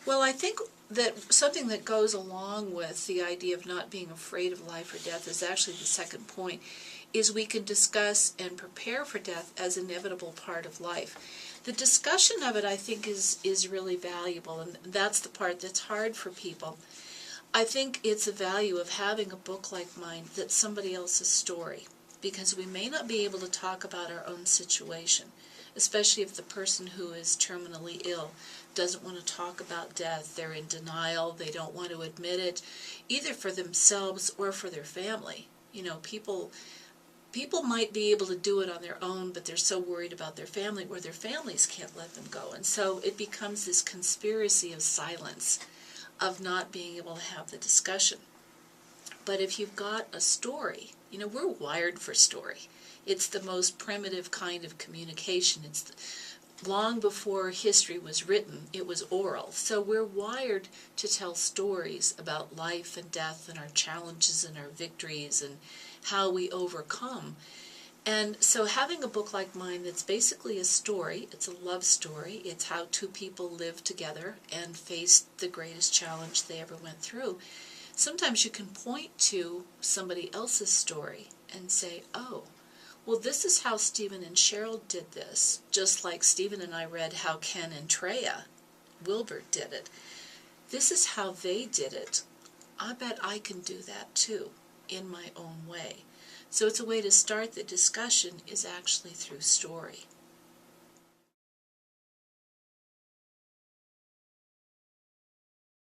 Well, I think that something that goes along with the idea of not being afraid of life or death is actually the second point, is we can discuss and prepare for death as an inevitable part of life. The discussion of it, I think, is really valuable, and that's the part that's hard for people. I think it's a value of having a book like mine that's somebody else's story, because we may not be able to talk about our own situation, especially if the person who is terminally ill doesn't want to talk about death. They're in denial. They don't want to admit it, either for themselves or for their family. You know, people might be able to do it on their own, but they're so worried about their family, or their families can't let them go. And so it becomes this conspiracy of silence, of not being able to have the discussion. But if you've got a story, you know, we're wired for story. It's the most primitive kind of communication. Long before history was written, it was oral. So we're wired to tell stories about life and death and our challenges and our victories and how we overcome. And so having a book like mine that's basically a story, it's a love story, it's how two people live together and face the greatest challenge they ever went through. Sometimes you can point to somebody else's story and say, oh, well, this is how Stephen and Cheryl did this, just like Stephen and I read how Ken and Treya Wilbert did it. This is how they did it. I bet I can do that too, in my own way. So it's a way to start the discussion is actually through story.